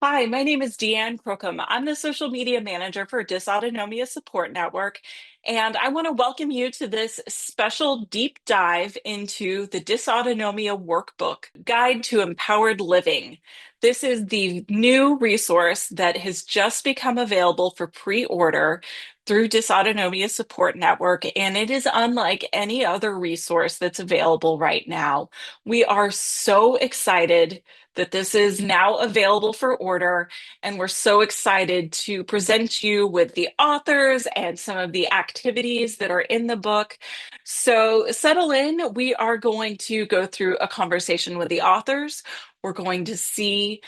Hi, my name is Deanne Crookham. I'm the social media manager for Dysautonomia Support Network, and I want to welcome you to this special deep dive into the Dysautonomia Workbook Guide to Empowered Living. This is the new resource that has just become available for pre-order through Dysautonomia Support Network, and it is unlike any other resource that's available right now. We are so excited that this is now available for order. And we're so excited to present you with the authors and some of the activities that are in the book. So settle in. We are going to go through a conversation with the authors. We're going to see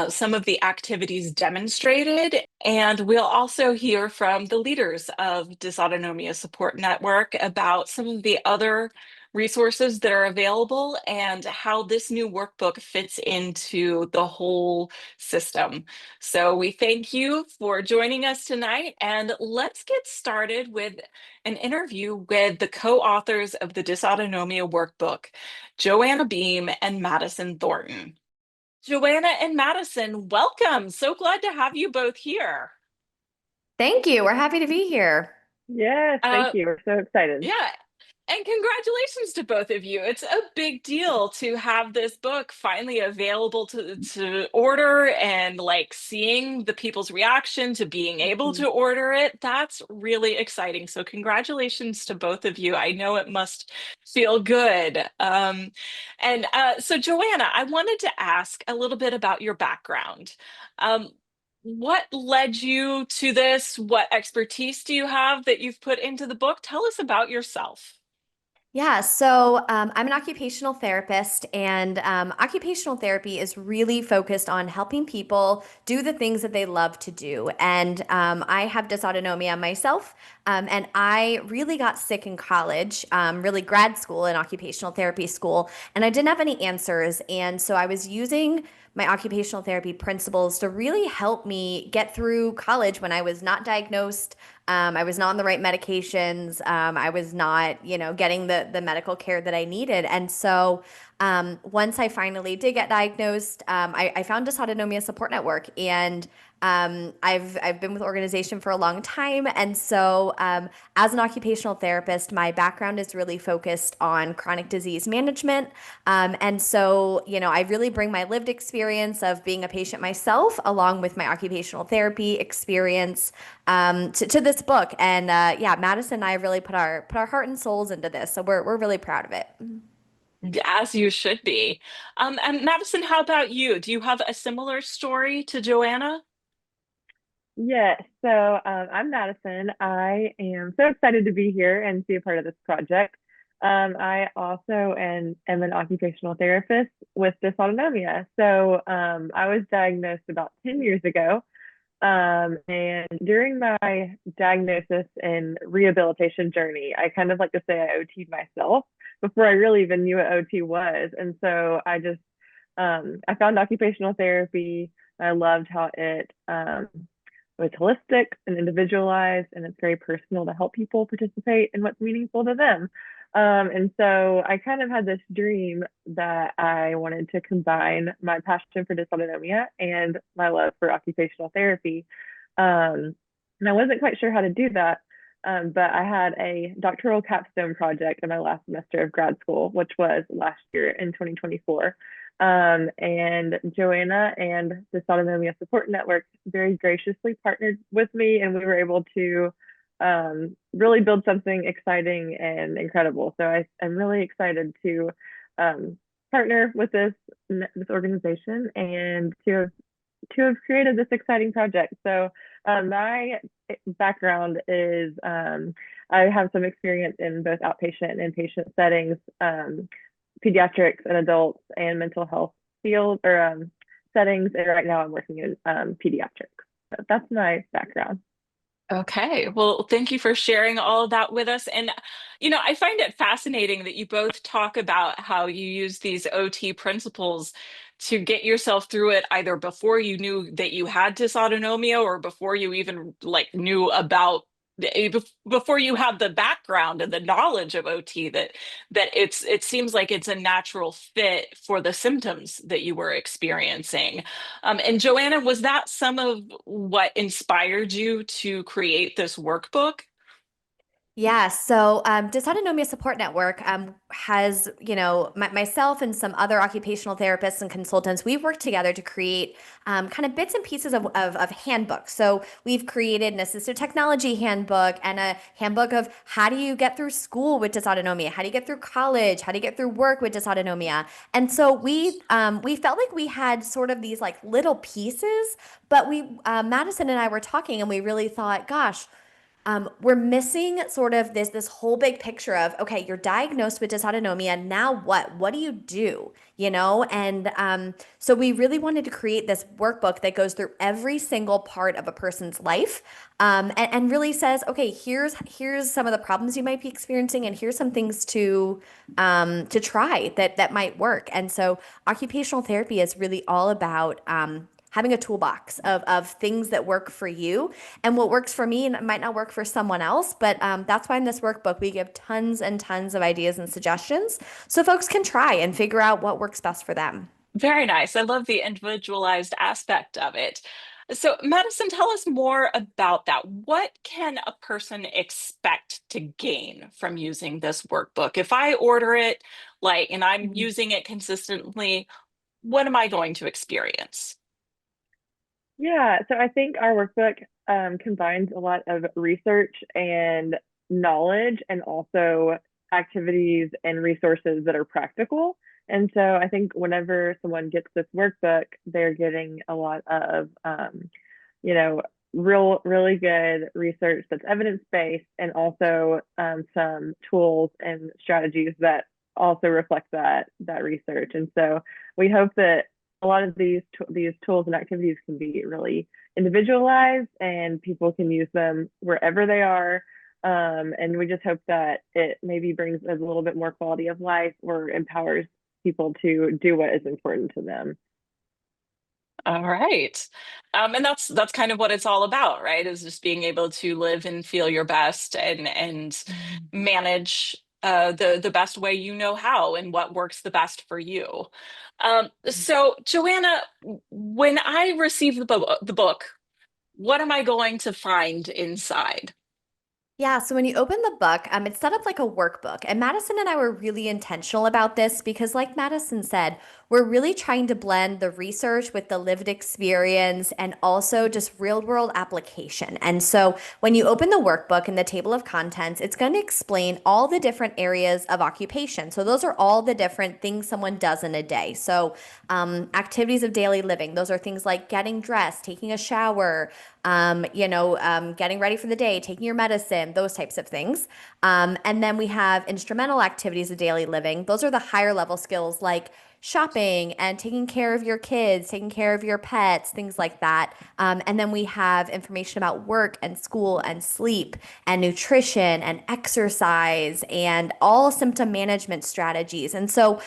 some of the activities demonstrated, and we'll also hear from the leaders of Dysautonomia Support Network about some of the other resources that are available and how this new workbook fits into the whole system. So we thank you for joining us tonight, and let's get started with an interview with the co-authors of the Dysautonomia Workbook, Joanna Behm and Madison Thornton. Joanna and Madison, welcome. So glad to have you both here. Thank you. We're happy to be here. Yes, thank Uh, you. We're so excited. yeah, and congratulations to both of you. It's a big deal to have this book finally available to order, and like seeing the people's reaction to being able Mhm. to order it. That's really exciting. So congratulations to both of you. I know it must feel good. So Joanna, I wanted to ask a little bit about your background. Um, what led you to this? What expertise do you have that you've put into the book? Tell us about yourself. I'm an occupational therapist, and occupational therapy is really focused on helping people do the things that they love to do. And I have dysautonomia myself, and I really got sick in college, really grad school and occupational therapy school, and I didn't have any answers. And so I was using my occupational therapy principles to really help me get through college when I was not diagnosed. I was not on the right medications. I was not, getting the medical care that I needed. And so once I finally did get diagnosed, I found Dysautonomia Support Network, and I've been with the organization for a long time. And so as an occupational therapist, my background is really focused on chronic disease management. I really bring my lived experience of being a patient myself, along with my occupational therapy experience, to this book. And Madison and I really put our heart and souls into this, so we're really proud of it. As you should be. And Madison, how about you? Do you have a similar story to Joanna? Yes, I'm Madison. I am so excited to be here and be a part of this project. I also am an occupational therapist with dysautonomia. I was diagnosed about 10 years ago. And during my diagnosis and rehabilitation journey, I kind of like to say I OT'd myself before I really even knew what OT was. And so I found occupational therapy. I loved how it was holistic and individualized, and it's very personal to help people participate in what's meaningful to them. And so I kind of had this dream that I wanted to combine my passion for dysautonomia and my love for occupational therapy. And I wasn't quite sure how to do that, but I had a doctoral capstone project in my last semester of grad school, which was last year in 2024. And Joanna and the Dysautonomia Support Network very graciously partnered with me, and we were able to really build something exciting and incredible. I'm really excited to partner with this organization and to have created this exciting project. My background is I have some experience in both outpatient and inpatient settings, pediatrics and adults and mental health field or settings. And right now I'm working in pediatrics. So that's my background. Okay, well, thank you for sharing all of that with us. And, I find it fascinating that you both talk about how you use these OT principles to get yourself through it either before you knew that you had dysautonomia or before you even like knew about before you have the background and the knowledge of OT, that it seems like it's a natural fit for the symptoms that you were experiencing. And Joanna, was that some of what inspired you to create this workbook? Yeah, so Dysautonomia Support Network has, myself and some other occupational therapists and consultants, we've worked together to create kind of bits and pieces of handbooks. So we've created an assistive technology handbook and a handbook of how do you get through school with dysautonomia, how do you get through college, how do you get through work with dysautonomia. And so we felt like we had sort of these like little pieces, but Madison and I were talking and we really thought, gosh, we're missing sort of this whole big picture of, okay, you're diagnosed with dysautonomia. Now what? What do you do? And so we really wanted to create this workbook that goes through every single part of a person's life, and really says, okay, here's some of the problems you might be experiencing, and here's some things to try that might work. And so occupational therapy is really all about having a toolbox of things that work for you, and what works for me and might not work for someone else. But that's why in this workbook, we give tons and tons of ideas and suggestions so folks can try and figure out what works best for them. Very nice. I love the individualized aspect of it. So, Madison, tell us more about that. What can a person expect to gain from using this workbook? If I order it, and I'm Mhm. using it consistently, what am I going to experience? Yeah, so I think our workbook combines a lot of research and knowledge and also activities and resources that are practical. And so I think whenever someone gets this workbook, they're getting a lot of, you know, really good research that's evidence-based, and also some tools and strategies that also reflect that research. And so we hope that a lot of these tools and activities can be really individualized, and people can use them wherever they are. And we just hope that it maybe brings a little bit more quality of life or empowers people to do what is important to them. All right. And that's kind of what it's all about, right? Is just being able to live and feel your best and Mhm. manage the best way you know how and what works the best for you. So Joanna, when I receive the book, what am I going to find inside? Yeah, so when you open the book, it's set up like a workbook. And Madison and I were really intentional about this because, like Madison said, we're really trying to blend the research with the lived experience and also just real world application. And so when you open the workbook and the table of contents, it's going to explain all the different areas of occupation. So those are all the different things someone does in a day. So activities of daily living, those are things like getting dressed, taking a shower, getting ready for the day, taking your medicine, those types of things. And then we have instrumental activities of daily living. Those are the higher level skills like shopping and taking care of your kids, taking care of your pets, things like that. And then we have information about work and school and sleep and nutrition and exercise and all symptom management strategies. And so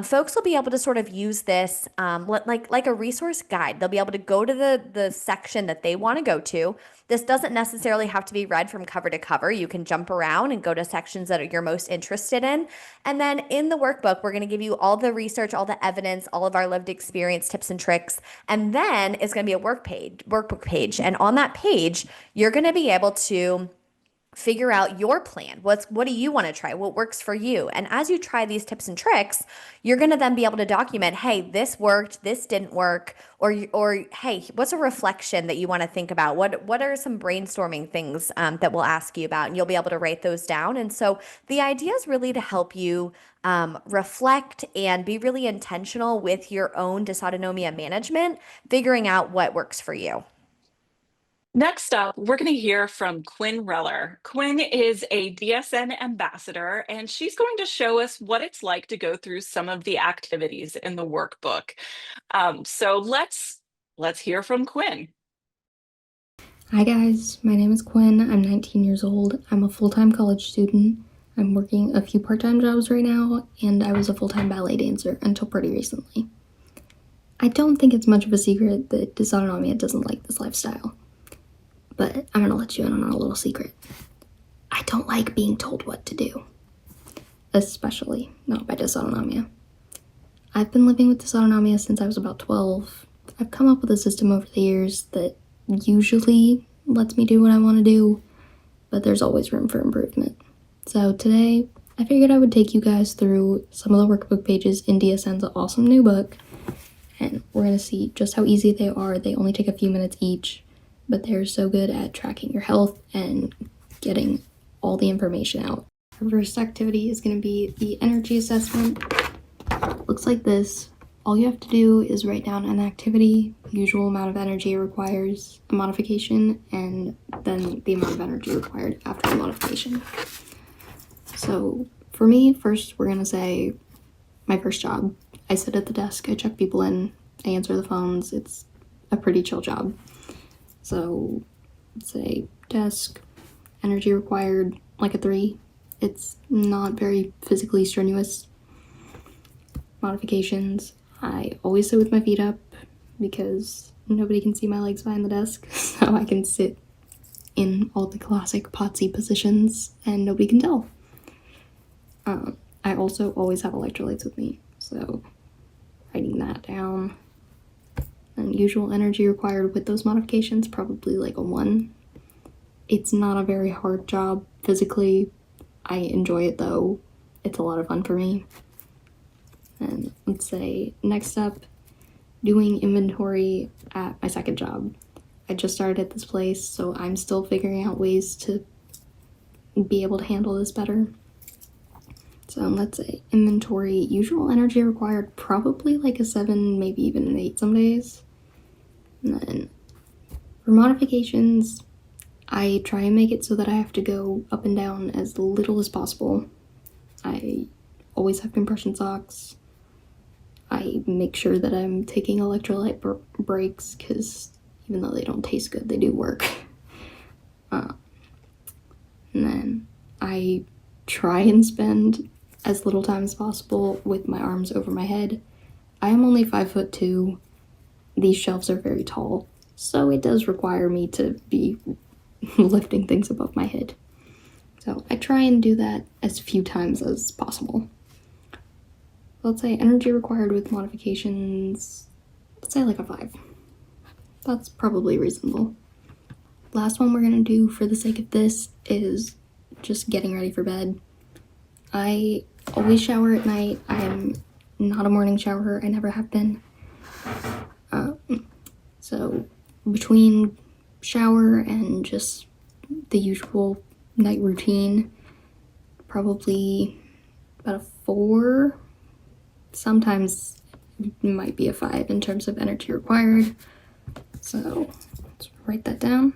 folks will be able to sort of use this like a resource guide. They'll be able to go to the section that they want to go to. This doesn't necessarily have to be read from cover to cover. You can jump around and go to sections that you're most interested in. And then in the workbook, we're going to give you all the research, all the evidence, all of our lived experience, tips and tricks. And then it's going to be a workbook page. And on that page, you're going to be able to figure out your plan. What do you want to try? What works for you? And as you try these tips and tricks, you're going to then be able to document, hey, this worked, this didn't work, or hey, what's a reflection that you want to think about? What are some brainstorming things that we'll ask you about? And you'll be able to write those down. And so the idea is really to help you reflect and be really intentional with your own dysautonomia management, figuring out what works for you. Next up, we're going to hear from Quinn Reller. Quinn is a DSN ambassador, and she's going to show us what it's like to go through some of the activities in the workbook. So let's hear from Quinn. Hi guys, my name is Quinn. I'm 19 years old. I'm a full-time college student. I'm working a few part-time jobs right now, and I was a full-time ballet dancer until pretty recently. I don't think it's much of a secret that dysautonomia doesn't like this lifestyle. but I'm gonna let you in on a little secret. I don't like being told what to do, especially not by dysautonomia. I've been living with dysautonomia since I was about 12. I've come up with a system over the years that usually lets me do what I want to do, but there's always room for improvement. So today, I figured I would take you guys through some of the workbook pages in DSN's awesome new book, and we're going to see just how easy they are. They only take a few minutes each, but they're so good at tracking your health and getting all the information out. Our first activity is going to be the energy assessment. Looks like this. All you have to do is write down an activity, the usual amount of energy it requires, a modification, and then the amount of energy required after the modification. So for me, first we're gonna say my first job. I sit at the desk, I check people in, I answer the phones. It's a pretty chill job. So let's say desk, energy required, like a 3. It's not very physically strenuous. Modifications, I always sit with my feet up because nobody can see my legs behind the desk, so I can sit in all the classic potsy positions and nobody can tell. I also always have electrolytes with me, so writing that down. And usual energy required with those modifications, probably like a 1. It's not a very hard job physically. I enjoy it though. It's a lot of fun for me. And let's say next up, doing inventory at my second job. I just started at this place, so I'm still figuring out ways to be able to handle this better. So let's say inventory, usual energy required, probably like a 7, maybe even an 8 some days. And then for modifications, I try and make it so that I have to go up and down as little as possible. I always have compression socks. I make sure that I'm taking electrolyte breaks because even though they don't taste good, they do work. And then I try and spend as little time as possible with my arms over my head. I am only 5'2". These shelves are very tall, so it does require me to be lifting things above my head. So I try and do that as few times as possible. Let's say energy required with modifications, let's say like a 5. That's probably reasonable. Last one we're gonna do for the sake of this is just getting ready for bed. I always shower at night. I'm not a morning showerer, I never have been. So between shower and just the usual night routine, probably about a 4. Sometimes it might be a 5 in terms of energy required. So let's write that down.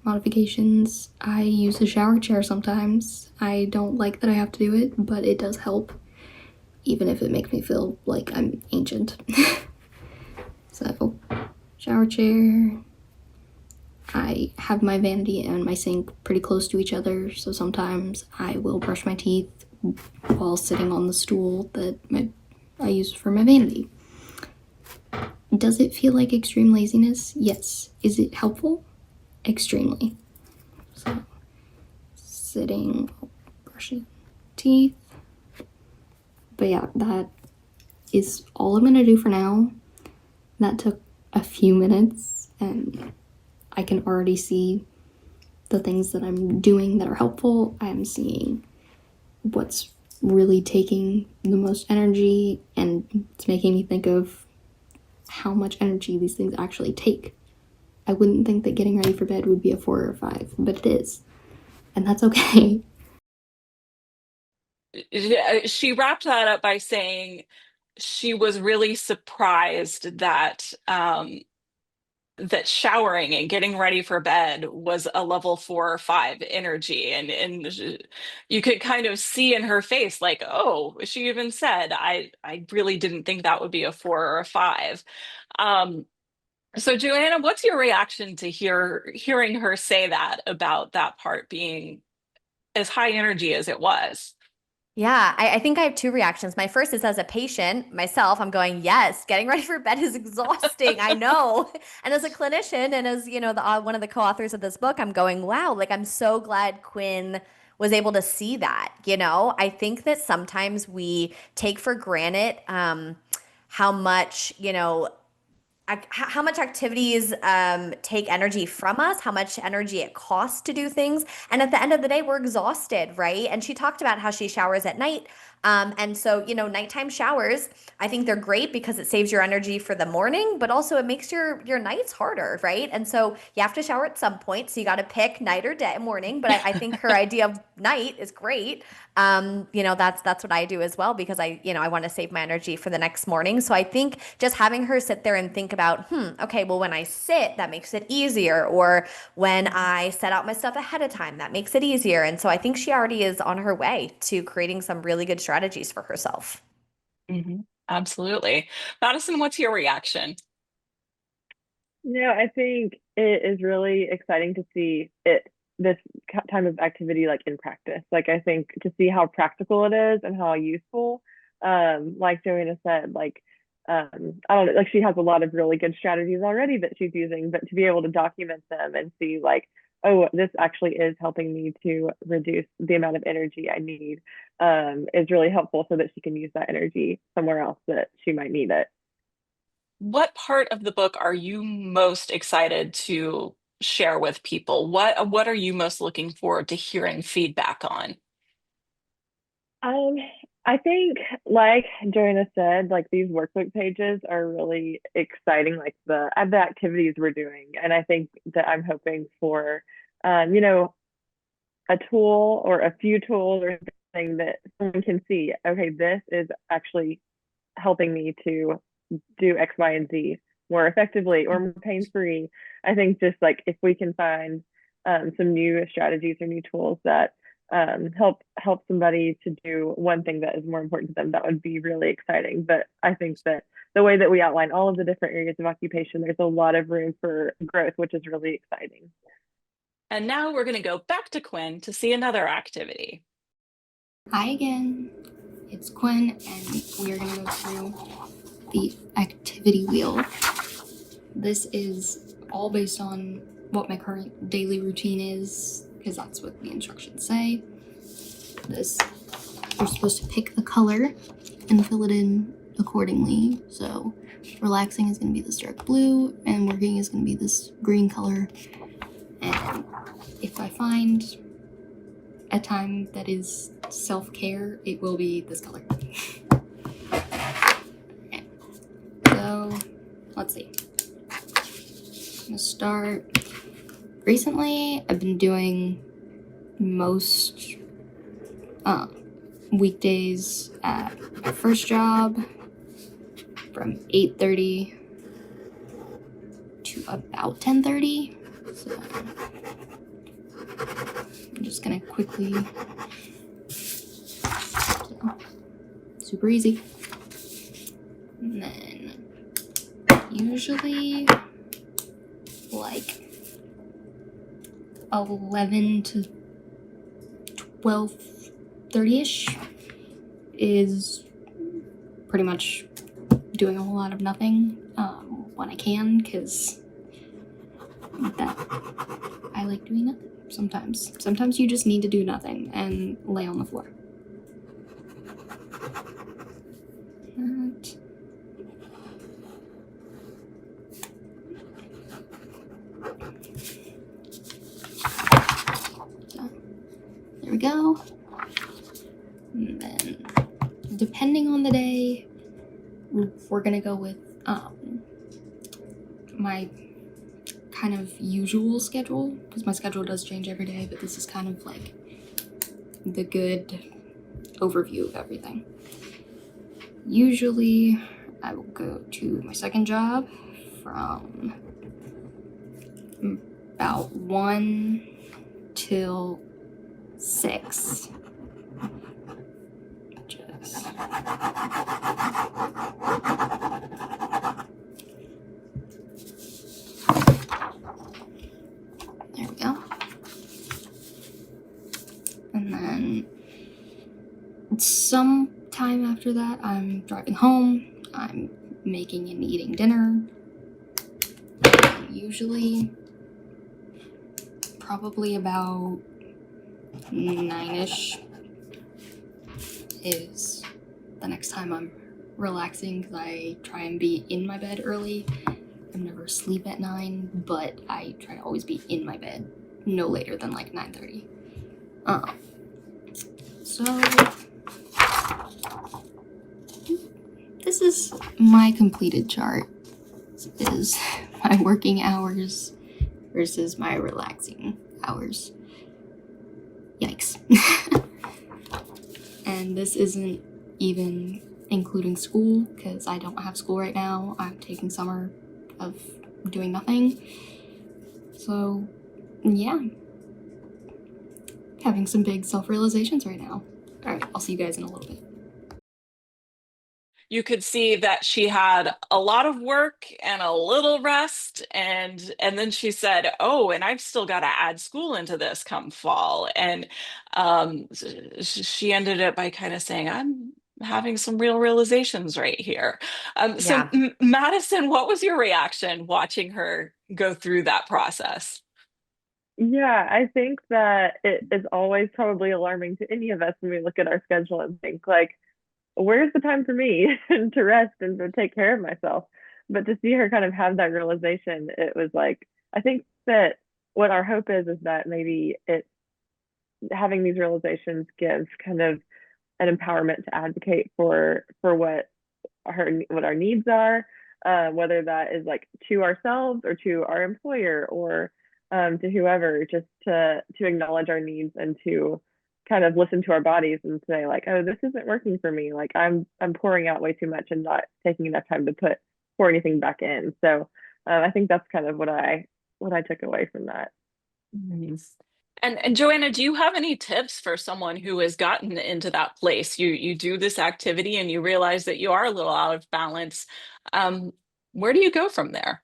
Modifications, I use a shower chair sometimes. I don't like that I have to do it, but it does help, even if it makes me feel like I'm ancient. So, shower chair. I have my vanity and my sink pretty close to each other, so sometimes I will brush my teeth while sitting on the stool that I use for my vanity. Does it feel like extreme laziness? Yes. Is it helpful? Extremely. So, sitting, brushing teeth. But yeah, that is all I'm gonna do for now. That took a few minutes, and I can already see the things that I'm doing that are helpful. I'm seeing what's really taking the most energy, and it's making me think of how much energy these things actually take. I wouldn't think that getting ready for bed would be a 4 or a 5, but it is, and that's okay. She wrapped that up by saying she was really surprised that that showering and getting ready for bed was a level 4 or 5 energy, and you could kind of see in her face like, oh, she even said, I really didn't think that would be a 4 or a 5. So Joanna, what's your reaction to hearing her say that about that part being as high energy as it was? Yeah, I think I have two reactions. My first is as a patient myself, I'm going, yes, getting ready for bed is exhausting. I know. And as a clinician and as, the one of the co-authors of this book, I'm going, wow, like I'm so glad Quinn was able to see that, I think that sometimes we take for granted how much, how much activities take energy from us, how much energy it costs to do things. And at the end of the day, we're exhausted, right? And she talked about how she showers at night. And so, nighttime showers, I think they're great because it saves your energy for the morning, but also it makes your nights harder, right? And so you have to shower at some point. So you got to pick night or day, morning. But I think her idea of night is great. That's what I do as well because I want to save my energy for the next morning. So I think just having her sit there and think about, okay, well, when I sit, that makes it easier. Or when I set out my stuff ahead of time, that makes it easier. And so I think she already is on her way to creating some really good strategies for herself. Absolutely. Madison, what's your reaction? I think it is really exciting to see this time of activity like in practice. Like I think to see how practical it is and how useful. Like Joanna said, like I don't know, like she has a lot of really good strategies already that she's using, but to be able to document them and see like, oh, this actually is helping me to reduce the amount of energy I need, is really helpful so that she can use that energy somewhere else that she might need it. What part of the book are you most excited to share with people? What are you most looking forward to hearing feedback on? Um, I think, like Joanna said, like these workbook pages are really exciting, like the activities we're doing. And I think that I'm hoping for, you know, a tool or a few tools or something that someone can see, okay, this is actually helping me to do X, Y, and Z more effectively or more pain-free. I think just like if we can find some new strategies or new tools that help somebody to do one thing that is more important to them, that would be really exciting. But I think that the way that we outline all of the different areas of occupation, there's a lot of room for growth, which is really exciting. And now we're going to go back to Quinn to see another activity. Hi again, it's Quinn, and we are going to go through the activity wheel. This is all based on what my current daily routine is, because that's what the instructions say. You're supposed to pick a color and fill it in accordingly. So relaxing is going to be this dark blue, and working is going to be this green color. And if I find a time that is self-care, it will be this color. Okay. So let's see. I'm gonna start. Recently, I've been doing most weekdays at my first job from 8:30 to about 10:30. So I'm just gonna quickly, super easy. And then usually like 11 to 12:30ish is pretty much doing a whole lot of nothing when I can, because I like doing nothing sometimes. Sometimes you just need to do nothing and lay on the floor. So, there we go. And then, depending on the day, we're gonna go with my kind of usual schedule, because my schedule does change every day, but this is kind of like the good overview of everything. Usually I will go to my second job from about 1 till 6. There we go. And then it's some time after that, I'm driving home, I'm making and eating dinner. Usually, probably about 9-ish is the next time I'm relaxing, because I try and be in my bed early. I'm never asleep at 9, but I try to always be in my bed no later than like 9:30. So this is my completed chart. This is my working hours versus my relaxing hours. Yikes. And this isn't even including school, because I don't have school right now. I'm taking summer of doing nothing. So yeah, having some big self-realizations right now. All right, I'll see you guys in a little bit. You could see that she had a lot of work and a little rest, and then she said, oh, and I've still got to add school into this come fall. And she ended it by kind of saying, I'm having some real realizations right here. So Yeah. Madison, what was your reaction watching her go through that process? Yeah, I think that it is always probably alarming to any of us when we look at our schedule and think like, where's the time for me and to rest and to take care of myself? But to see her kind of have that realization, it was like, I think that what our hope is that maybe it having these realizations gives kind of an empowerment to advocate for what our needs are, whether that is like to ourselves or to our employer or to whoever, just to acknowledge our needs and to kind of listen to our bodies and say like, oh, this isn't working for me. Like I'm pouring out way too much and not taking enough time to pour anything back in. So I think that's kind of what I took away from that. Nice. And Joanna, do you have any tips for someone who has gotten into that place? You do this activity and you realize that you are a little out of balance. Um, where do you go from there?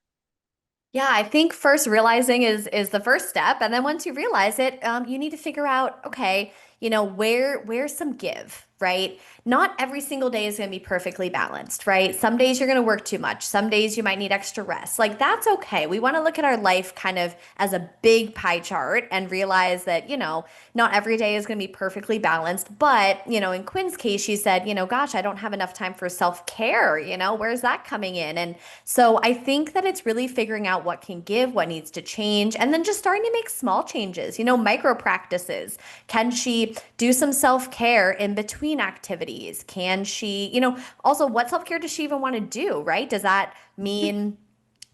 Yeah, I think first realizing is the first step, and then once you realize it, you need to figure out, okay, where's some give, right? Not every single day is going to be perfectly balanced, right? Some days you're going to work too much. Some days you might need extra rest. Like that's okay. We want to look at our life kind of as a big pie chart and realize that, not every day is going to be perfectly balanced. But, in Quinn's case, she said, gosh, I don't have enough time for self-care. Where's that coming in? And so I think that it's really figuring out what can give, what needs to change, and then just starting to make small changes, micro practices. Can she do some self-care in between activities? Can she, also what self-care does she even want to do, right? Does that mean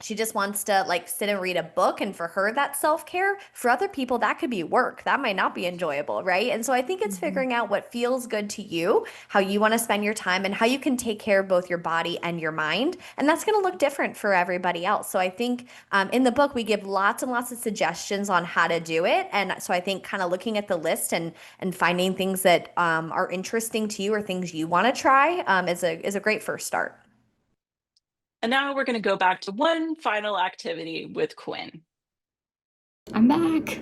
she just wants to like sit and read a book, and for her that's self-care? For other people that could be work. That might not be enjoyable, right? And so I think it's figuring out what feels good to you, how you want to spend your time, and how you can take care of both your body and your mind. And that's going to look different for everybody else. So I think in the book we give lots and lots of suggestions on how to do it. And so I think kind of looking at the list and finding things that are interesting to you or things you want to try is a great first start. And now we're going to go back to one final activity with Quinn. I'm back.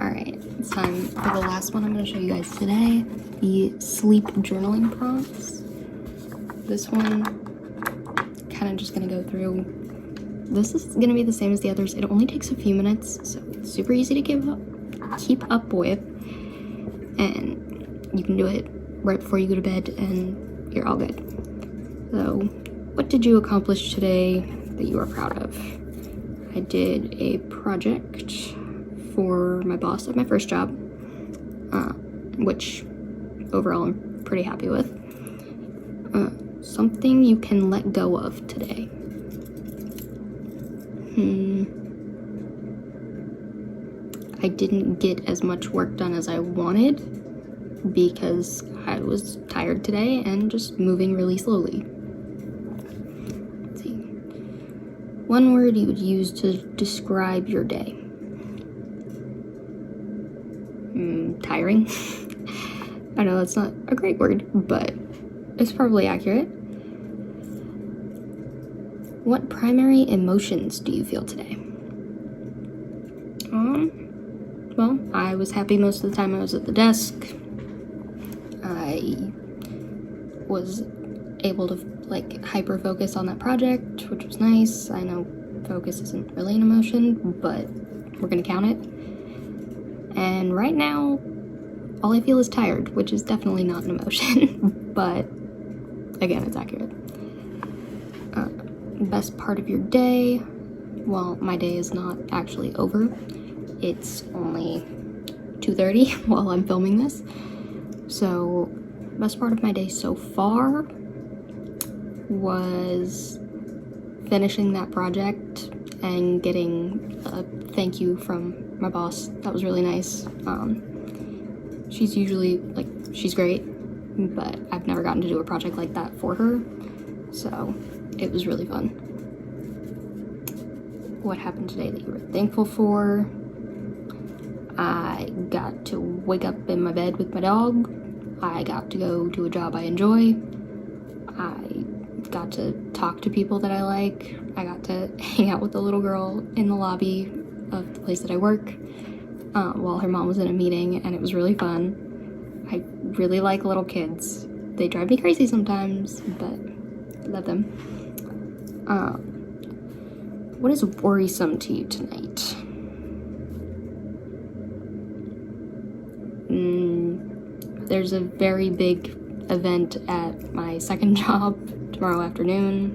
All right, it's time for the last one I'm going to show you guys today, the sleep journaling prompts. This one, kind of just going to go through. This is going to be the same as the others. It only takes a few minutes, so it's super easy to keep up with, and you can do it right before you go to bed, and you're all good. So, what did you accomplish today that you are proud of? I did a project for my boss at my first job, which overall I'm pretty happy with. Something you can let go of today. I didn't get as much work done as I wanted because I was tired today and just moving really slowly. Let's see. One word you would use to describe your day. Tiring. I know that's not a great word, but it's probably accurate. What primary emotions do you feel today? Well, I was happy most of the time I was at the desk. I was able to like hyper focus on that project, which was nice. I know focus isn't really an emotion, but we're gonna count it. And right now, all I feel is tired, which is definitely not an emotion, but again, it's accurate. Best part of your day? Well, my day is not actually over. It's only 2:30 while I'm filming this. So, best part of my day so far was finishing that project and getting a thank you from my boss. That was really nice. She's usually, she's great, but I've never gotten to do a project like that for her, so it was really fun. What happened today that you were thankful for? I got to wake up in my bed with my dog. I got to go to a job I enjoy. I got to talk to people that I like. I got to hang out with the little girl in the lobby of the place that I work while her mom was in a meeting, and it was really fun. I really like little kids. They drive me crazy sometimes, but I love them. What is worrisome to you tonight? There's a very big event at my second job tomorrow afternoon,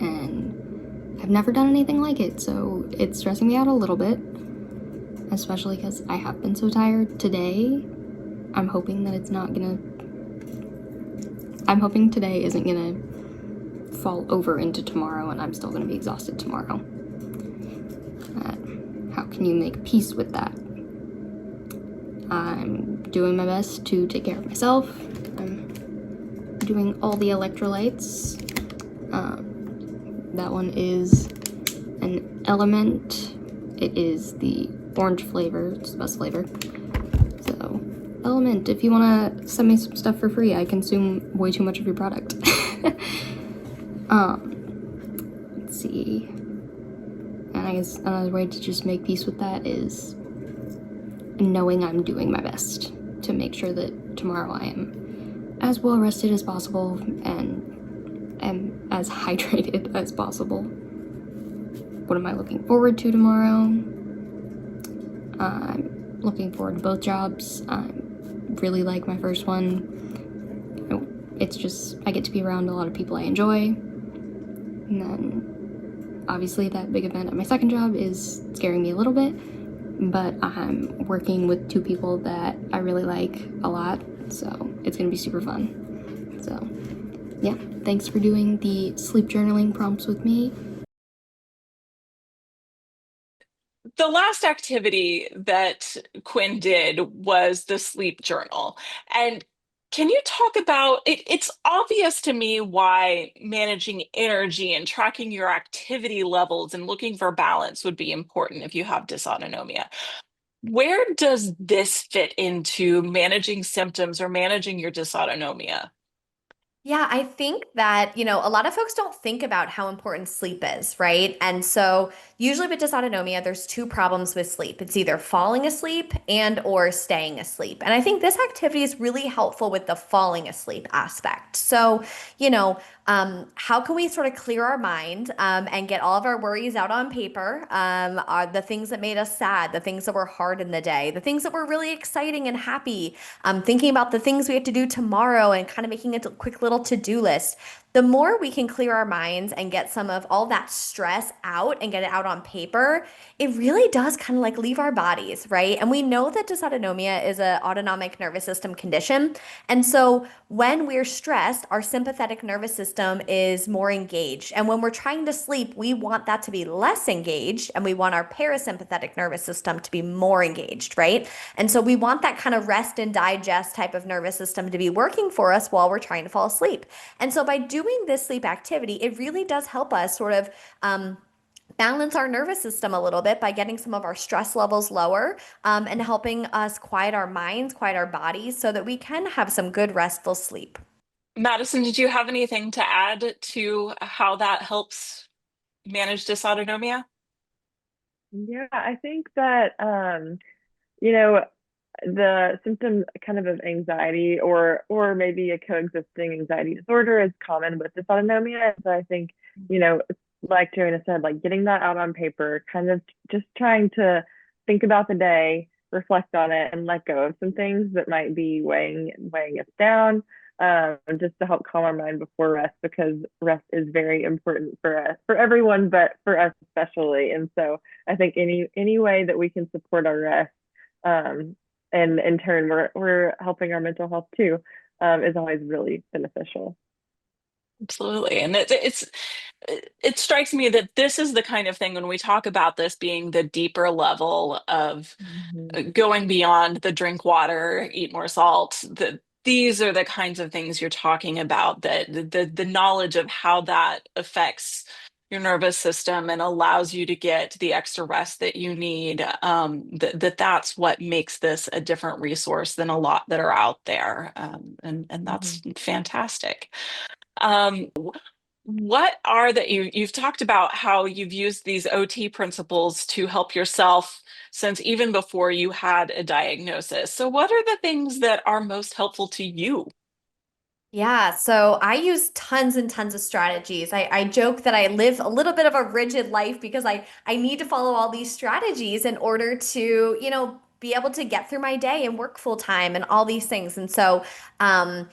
and I've never done anything like it, so it's stressing me out a little bit, especially because I have been so tired today. I'm hoping today isn't gonna fall over into tomorrow and I'm still gonna be exhausted tomorrow. How can you make peace with that? I'm doing my best to take care of myself. I'm doing all the electrolytes. That one is an Element. It is the orange flavor. It's the best flavor. So, Element, if you want to send me some stuff for free, I consume way too much of your product. Let's see. And I guess another way to just make peace with that is knowing I'm doing my best to make sure that tomorrow I am as well rested as possible and am as hydrated as possible. What am I looking forward to tomorrow? I'm looking forward to both jobs. I really like my first one. It's just, I get to be around a lot of people I enjoy. And then, obviously, that big event at my second job is scaring me a little bit, but I'm working with two people that I really like a lot, so it's gonna be super fun. So, yeah, thanks for doing the sleep journaling prompts with me. The last activity that Quinn did was the sleep journal. And can you talk about it? It's obvious to me why managing energy and tracking your activity levels and looking for balance would be important if you have dysautonomia. Where does this fit into managing symptoms or managing your dysautonomia? Yeah, I think that, a lot of folks don't think about how important sleep is, right? And so usually with dysautonomia, there's two problems with sleep. It's either falling asleep and or staying asleep. And I think this activity is really helpful with the falling asleep aspect. So, how can we sort of clear our mind and get all of our worries out on paper? Are the things that made us sad, the things that were hard in the day, the things that were really exciting and happy, thinking about the things we have to do tomorrow and kind of making a quick little to-do list. The more we can clear our minds and get some of all that stress out and get it out on paper, it really does kind of like leave our bodies, right? And we know that dysautonomia is an autonomic nervous system condition. And so when we're stressed, our sympathetic nervous system is more engaged. And when we're trying to sleep, we want that to be less engaged and we want our parasympathetic nervous system to be more engaged, right? And so we want that kind of rest and digest type of nervous system to be working for us while we're trying to fall asleep. And so by doing this sleep activity, it really does help us sort of balance our nervous system a little bit by getting some of our stress levels lower and helping us quiet our minds, quiet our bodies so that we can have some good restful sleep. Madison, did you have anything to add to how that helps manage dysautonomia? Yeah, I think that, you know, the symptoms kind of anxiety or maybe a coexisting anxiety disorder is common with dysautonomia. So I think, like Joanna said, like getting that out on paper, kind of just trying to think about the day, reflect on it, and let go of some things that might be weighing us down, just to help calm our mind before rest, because rest is very important for us, for everyone, but for us especially. And so I think any way that we can support our rest, and in turn we're helping our mental health too, is always really beneficial. Absolutely. And it strikes me that this is the kind of thing when we talk about this being the deeper level of going beyond the drink water, eat more salt, these are the kinds of things you're talking about, that the knowledge of how that affects your nervous system and allows you to get the extra rest that you need, that's what makes this a different resource than a lot that are out there. And that's fantastic. Um, what are you've talked about how you've used these OT principles to help yourself since even before you had a diagnosis. So what are the things that are most helpful to you? Yeah, so I use tons and tons of strategies. I joke that I live a little bit of a rigid life because I need to follow all these strategies in order to, be able to get through my day and work full time and all these things. And so, I'm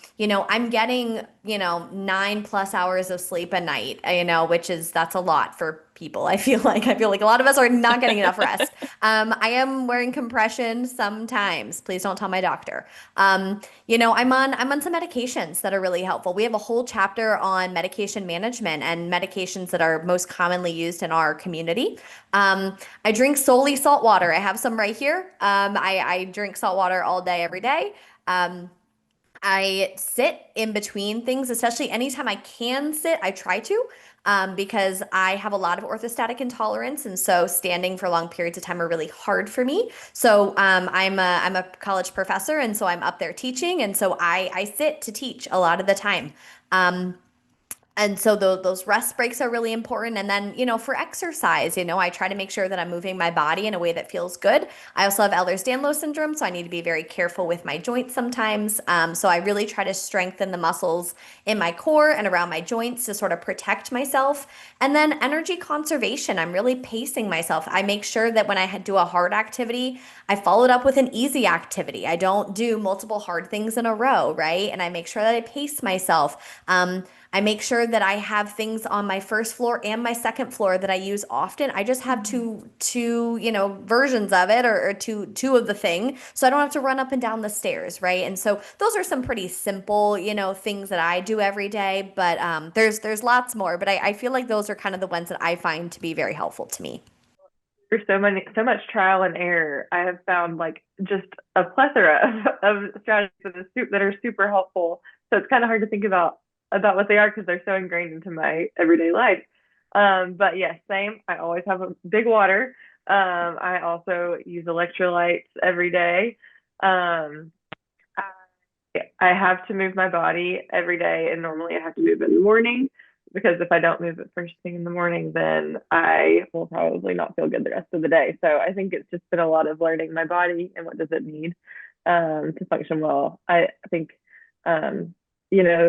getting, 9+ hours of sleep a night, that's a lot for people. I feel like a lot of us are not getting enough rest. I am wearing compression sometimes. Please don't tell my doctor. I'm on some medications that are really helpful. We have a whole chapter on medication management and medications that are most commonly used in our community. I drink solely salt water. I have some right here. I drink salt water all day, every day. I sit in between things, especially anytime I can sit, I try to, because I have a lot of orthostatic intolerance. And so standing for long periods of time are really hard for me. So I'm a college professor, and so I'm up there teaching. And so I sit to teach a lot of the time. And so those rest breaks are really important. And then, for exercise, I try to make sure that I'm moving my body in a way that feels good. I also have Ehlers-Danlos syndrome, so I need to be very careful with my joints sometimes. So I really try to strengthen the muscles in my core and around my joints to sort of protect myself. And then energy conservation, I'm really pacing myself. I make sure that when I do a hard activity, I follow it up with an easy activity. I don't do multiple hard things in a row, right? And I make sure that I pace myself. I make sure that I have things on my first floor and my second floor that I use often. I just have two versions of it, or two of the thing, so I don't have to run up and down the stairs, right? And so those are some pretty simple, things that I do every day. But there's lots more, but I feel like those are kind of the ones that I find to be very helpful to me. There's so much trial and error. I have found like just a plethora of strategies that are super helpful. So it's kind of hard to think about what they are because they're so ingrained into my everyday life. But yes, same. I always have a big water. I also use electrolytes every day. I have to move my body every day, and normally I have to move it in the morning, because if I don't move it first thing in the morning, then I will probably not feel good the rest of the day. So I think it's just been a lot of learning my body and what does it need, to function well. I think,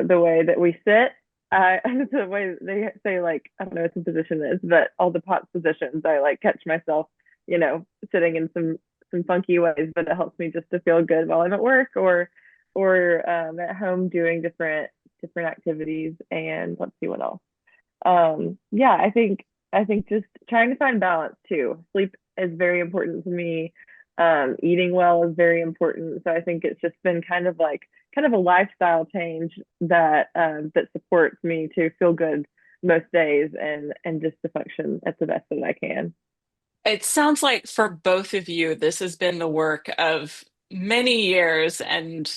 the way that we sit, the way they say, like, I don't know what the position is, but all the POTS positions, I like catch myself, sitting in some funky ways, but it helps me just to feel good while I'm at work or at home doing different activities. And let's see what else. Yeah, I think just trying to find balance too. Sleep is very important to me. Eating well is very important. So I think it's just been kind of a lifestyle change that supports me to feel good most days, and just to function at the best that I can. It sounds like for both of you, this has been the work of many years and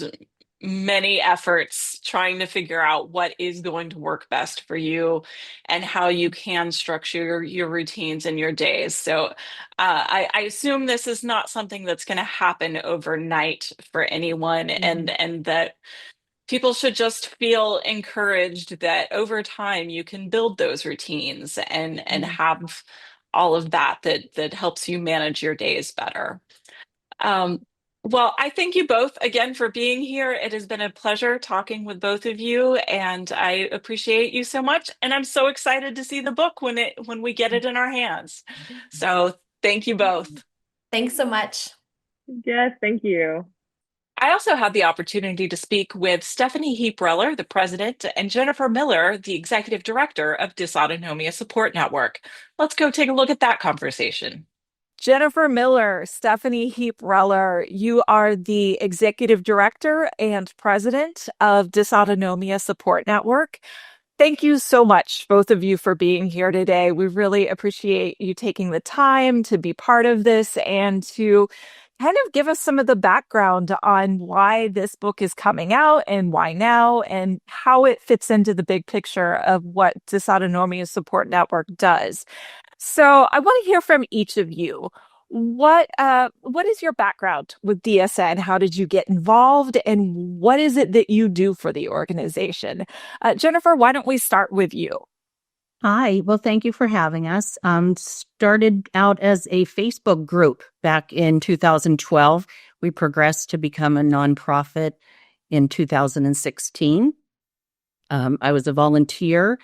many efforts trying to figure out what is going to work best for you and how you can structure your routines and your days. So I assume this is not something that's going to happen overnight for anyone, and that people should just feel encouraged that over time you can build those routines and have all of that helps you manage your days better. Um, Well, I thank you both again for being here. It has been a pleasure talking with both of you, and I appreciate you so much. And I'm so excited to see the book when we get it in our hands. So thank you both. Thanks so much. Yes, thank you. I also had the opportunity to speak with Stephanie Heape-Reller, the president, and Jennifer Miller, the executive director of Dysautonomia Support Network. Let's go take a look at that conversation. Jennifer Miller, Stephanie Heape-Reller, you are the executive director and president of Dysautonomia Support Network. Thank you so much, both of you, for being here today. We really appreciate you taking the time to be part of this and to kind of give us some of the background on why this book is coming out and why now and how it fits into the big picture of what Dysautonomia Support Network does. So I want to hear from each of you. What is your background with DSN? How did you get involved, and what is it that you do for the organization? Jennifer, why don't we start with you? Hi, well, thank you for having us. Started out as a Facebook group back in 2012. We progressed to become a nonprofit in 2016. I was a volunteer,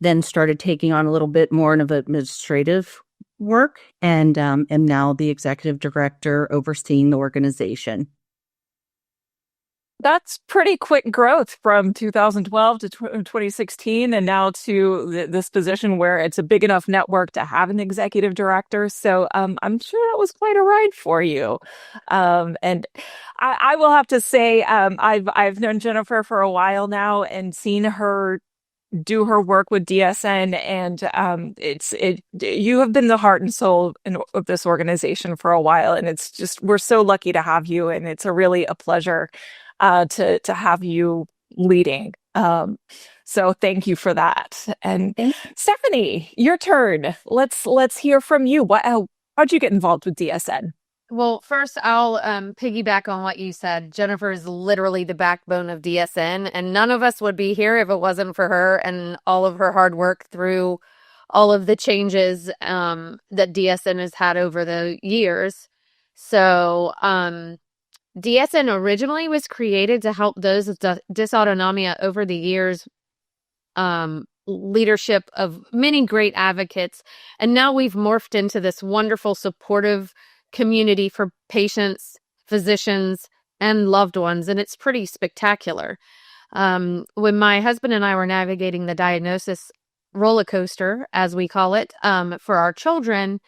then started taking on a little bit more of administrative work, and am now the executive director overseeing the organization. That's pretty quick growth from 2012 to 2016 and now to this position where it's a big enough network to have an executive director. So I'm sure that was quite a ride for you. And I will have to say I've known Jennifer for a while now and seen her do her work with DSN, and you have been the heart and soul of this organization for a while, and it's just we're so lucky to have you, and it's really a pleasure to have you leading. So thank you for that. And Stephanie, your turn. Let's hear from you. How'd you get involved with DSN? Well, first, I'll piggyback on what you said. Jennifer is literally the backbone of DSN, and none of us would be here if it wasn't for her and all of her hard work through all of the changes that DSN has had over the years. So, DSN originally was created to help those with dysautonomia over the years, leadership of many great advocates, and now we've morphed into this wonderful, supportive community for patients, physicians, and loved ones, and it's pretty spectacular. When my husband and I were navigating the diagnosis roller coaster, as we call it, for our children,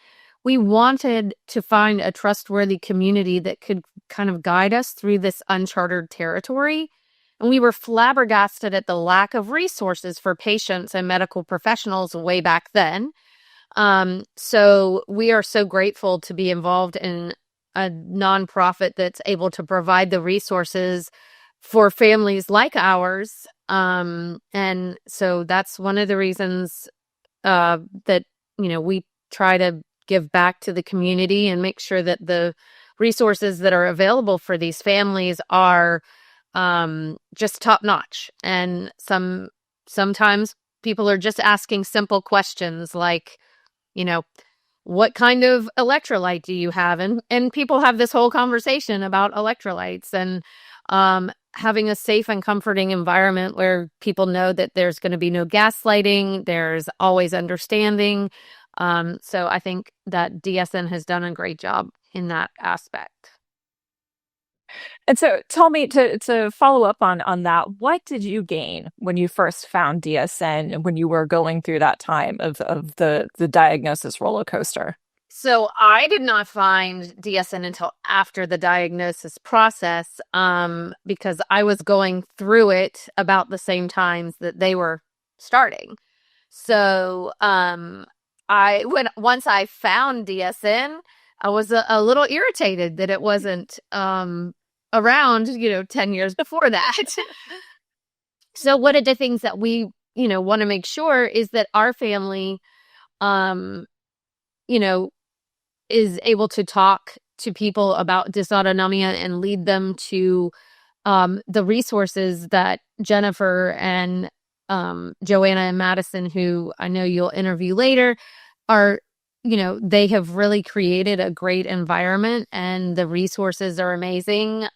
we wanted to find a trustworthy community that could kind of guide us through this uncharted territory. And we were flabbergasted at the lack of resources for patients and medical professionals way back then. So we are so grateful to be involved in a nonprofit that's able to provide the resources for families like ours. And so that's one of the reasons that, we try to give back to the community and make sure that the resources that are available for these families are just top notch. And sometimes people are just asking simple questions like, what kind of electrolyte do you have? And people have this whole conversation about electrolytes and having a safe and comforting environment where people know that there's going to be no gaslighting, there's always understanding. So I think that DSN has done a great job in that aspect. And so tell me, to follow up on that, what did you gain when you first found DSN and when you were going through that time of the diagnosis roller coaster? So I did not find DSN until after the diagnosis process, because I was going through it about the same times that they were starting. So once I found DSN, I was a little irritated that it wasn't around, 10 years before that. So one of the things that we, want to make sure is that our family, is able to talk to people about dysautonomia and lead them to the resources that Jennifer and Joanna and Madison, who I know you'll interview later, are they have really created a great environment and the resources are amazing.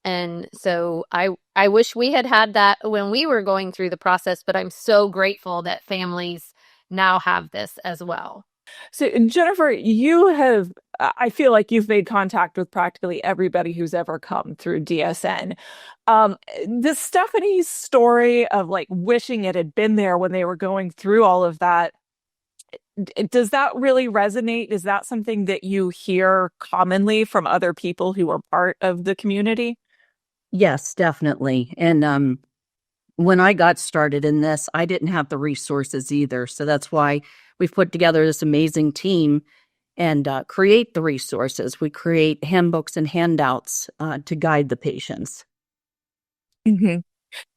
And so I wish we had that when we were going through the process, but I'm so grateful that families now have this as well. So, Jennifer, I feel like you've made contact with practically everybody who's ever come through DSN. The Stephanie's story of like wishing it had been there when they were going through all of that, does that really resonate? Is that something that you hear commonly from other people who are part of the community? Yes, definitely. And when I got started in this, I didn't have the resources either. So that's why we've put together this amazing team and create the resources. We create handbooks and handouts to guide the patients. Mm-hmm.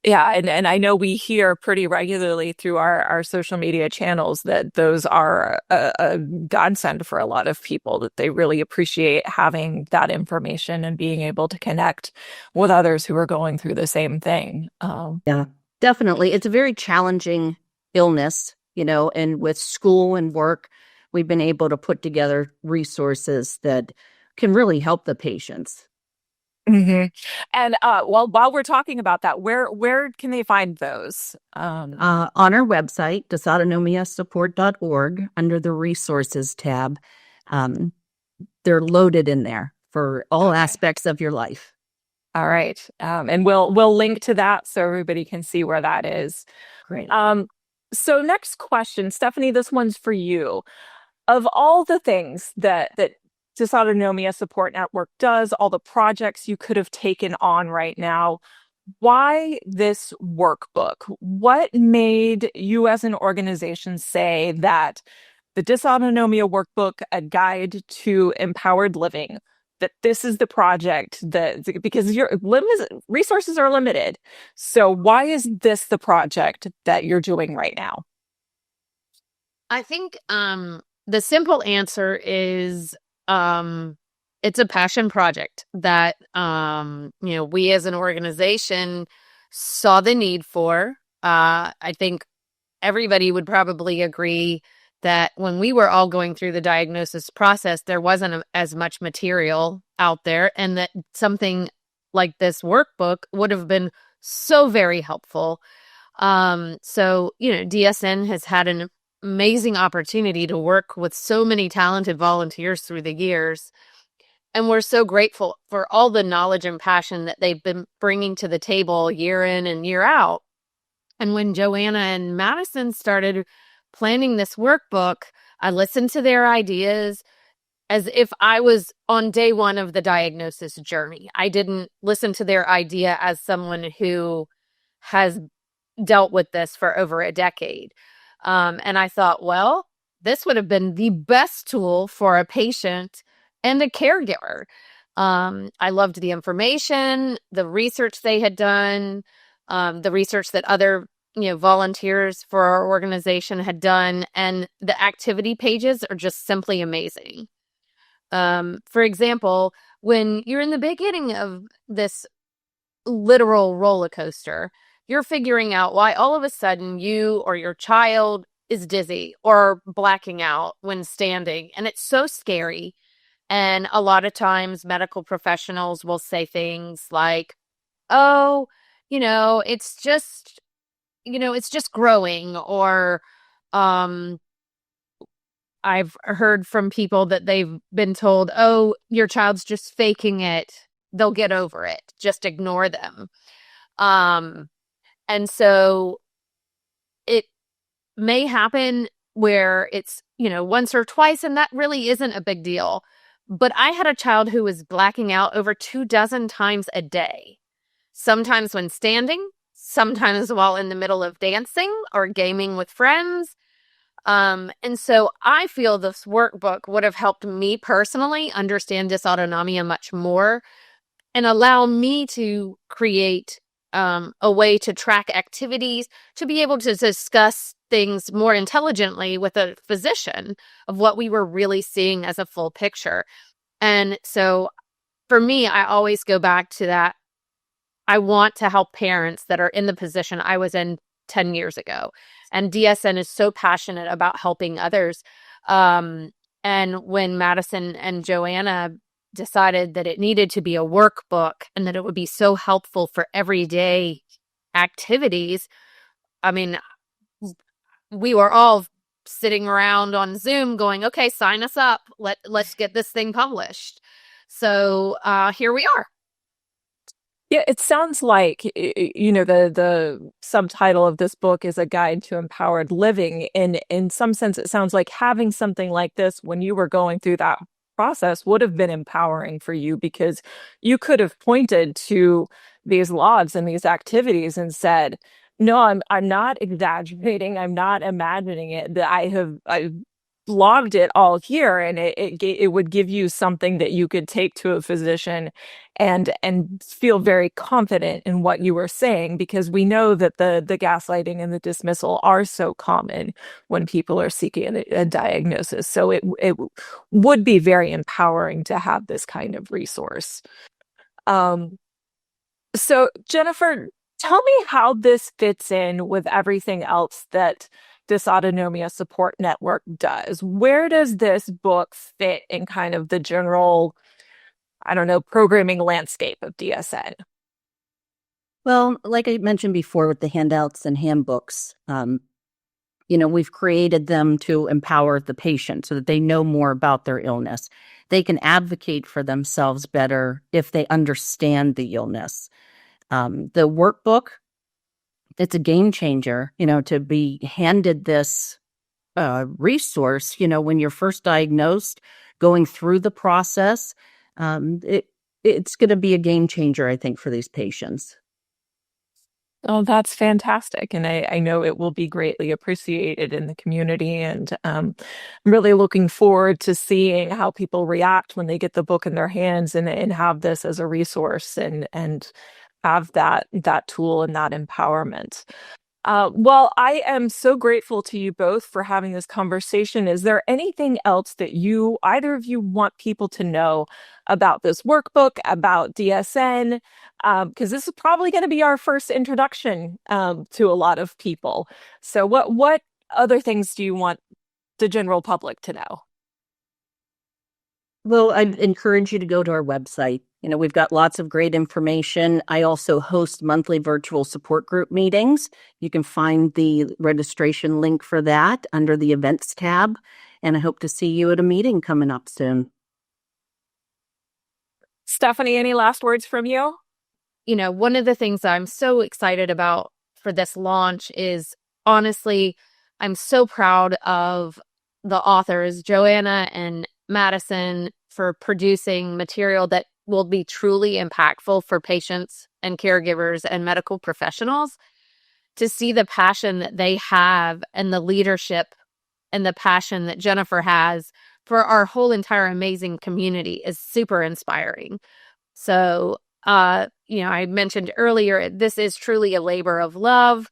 Yeah, and I know we hear pretty regularly through our social media channels that those are a godsend for a lot of people, that they really appreciate having that information and being able to connect with others who are going through the same thing. Yeah, definitely. It's a very challenging illness, and with school and work, we've been able to put together resources that can really help the patients. Mm-hmm. And while we're talking about that, where can they find those? On our website, dysautonomiasupport.org, under the resources tab. They're loaded in there for all aspects of your life. All right. And we'll link to that so everybody can see where that is. Great. So next question, Stephanie, this one's for you. Of all the things that Dysautonomia Support Network does, all the projects you could have taken on right now, why this workbook? What made you as an organization say that the Dysautonomia Workbook, a guide to empowered living, that this is the project because your resources are limited. So why is this the project that you're doing right now? I think the simple answer is it's a passion project that we as an organization saw the need for. I think everybody would probably agree that when we were all going through the diagnosis process, there wasn't as much material out there, and that something like this workbook would have been so very helpful. So DSN has had an amazing opportunity to work with so many talented volunteers through the years. And we're so grateful for all the knowledge and passion that they've been bringing to the table year in and year out. And when Joanna and Madison started planning this workbook, I listened to their ideas as if I was on day one of the diagnosis journey. I didn't listen to their idea as someone who has dealt with this for over a decade. And I thought, well, this would have been the best tool for a patient and a caregiver. I loved the information, the research they had done, the research that other volunteers for our organization had done, and the activity pages are just simply amazing. For example, when you're in the beginning of this literal roller coaster, you're figuring out why all of a sudden you or your child is dizzy or blacking out when standing. And it's so scary. And a lot of times medical professionals will say things like, oh, it's just growing. Or I've heard from people that they've been told, oh, your child's just faking it. They'll get over it. Just ignore them. And so it may happen where it's, once or twice, and that really isn't a big deal. But I had a child who was blacking out over 24 times a day, sometimes when standing, sometimes while in the middle of dancing or gaming with friends. And so I feel this workbook would have helped me personally understand dysautonomia much more and allow me to create a way to track activities, to be able to discuss things more intelligently with a physician of what we were really seeing as a full picture. And so for me, I always go back to that. I want to help parents that are in the position I was in 10 years ago. And DSN is so passionate about helping others. And when Madison and Joanna decided that it needed to be a workbook and that it would be so helpful for everyday activities, I mean, we were all sitting around on Zoom going, okay, sign us up. Let's get this thing published. So here we are. Yeah, it sounds like, the subtitle of this book is A Guide to Empowered Living. And in some sense, it sounds like having something like this when you were going through that process would have been empowering for you, because you could have pointed to these logs and these activities and said, no, I'm not exaggerating. I'm not imagining it. That I logged it all here, and it would give you something that you could take to a physician and feel very confident in what you were saying, because we know that the gaslighting and the dismissal are so common when people are seeking a diagnosis. So it would be very empowering to have this kind of resource. So Jennifer, tell me how this fits in with everything else that Dysautonomia Support Network does. Where does this book fit in kind of the general, I don't know, programming landscape of DSN? Well, like I mentioned before with the handouts and handbooks, we've created them to empower the patient so that they know more about their illness. They can advocate for themselves better if they understand the illness. The workbook, it's a game changer, to be handed this resource, when you're first diagnosed, going through the process. It's going to be a game changer, I think, for these patients. Oh, that's fantastic. And I know it will be greatly appreciated in the community. And I'm really looking forward to seeing how people react when they get the book in their hands and have this as a resource and have that tool and that empowerment. Well, I am so grateful to you both for having this conversation. Is there anything else that either of you want people to know about this workbook, about DSN? Because this is probably going to be our first introduction to a lot of people. So what other things do you want the general public to know? Well, I'd encourage you to go to our website. We've got lots of great information. I also host monthly virtual support group meetings. You can find the registration link for that under the events tab. And I hope to see you at a meeting coming up soon. Stephanie, any last words from you? One of the things I'm so excited about for this launch is, honestly, I'm so proud of the authors, Joanna and Madison, for producing material that will be truly impactful for patients and caregivers and medical professionals. To see the passion that they have and the leadership and the passion that Jennifer has for our whole entire amazing community is super inspiring. So, I mentioned earlier, this is truly a labor of love.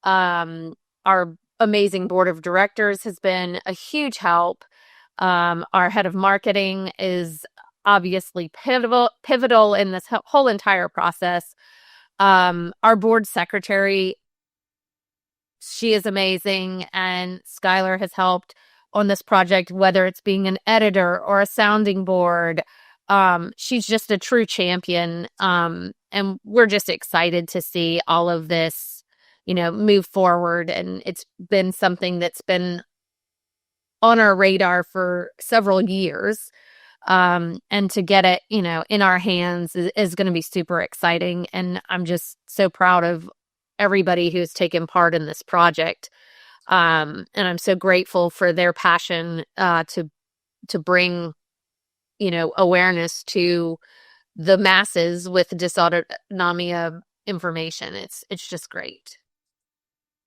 Our amazing board of directors has been a huge help. Our head of marketing is obviously pivotal in this whole entire process. Our board secretary, she is amazing, and Skylar has helped on this project, whether it's being an editor or a sounding board. She's just a true champion, and we're just excited to see all of this, move forward. And it's been something that's been on our radar for several years. And to get it, in our hands is going to be super exciting. And I'm just so proud of everybody who's taken part in this project. And I'm so grateful for their passion to bring, awareness to the masses with dysautonomia information. It's just great.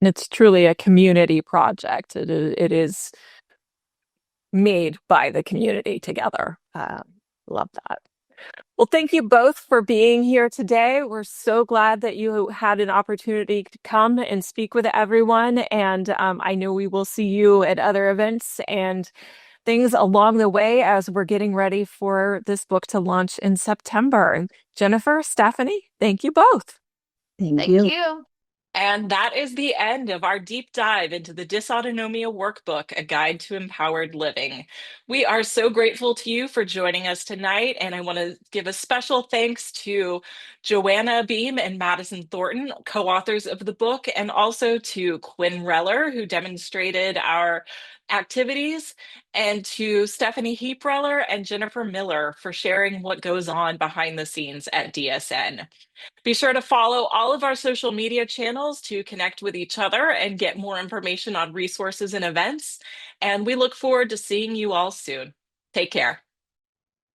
It's truly a community project. It is made by the community together. Love that. Well, thank you both for being here today. We're so glad that you had an opportunity to come and speak with everyone. And I know we will see you at other events and things along the way as we're getting ready for this book to launch in September. Jennifer, Stephanie, thank you both. Thank Thank you. you. And that is the end of our deep dive into the Dysautonomia Workbook, A Guide to Empowered Living. We are so grateful to you for joining us tonight, and I want to give a special thanks to Joanna Behm and Madison Thornton, co-authors of the book, and also to Quinn Reller, who demonstrated our activities, and to Stephanie Heape-Reller and Jennifer Miller for sharing what goes on behind the scenes at DSN. Be sure to follow all of our social media channels to connect with each other and get more information on resources and events. And we look forward to seeing you all soon. Take care.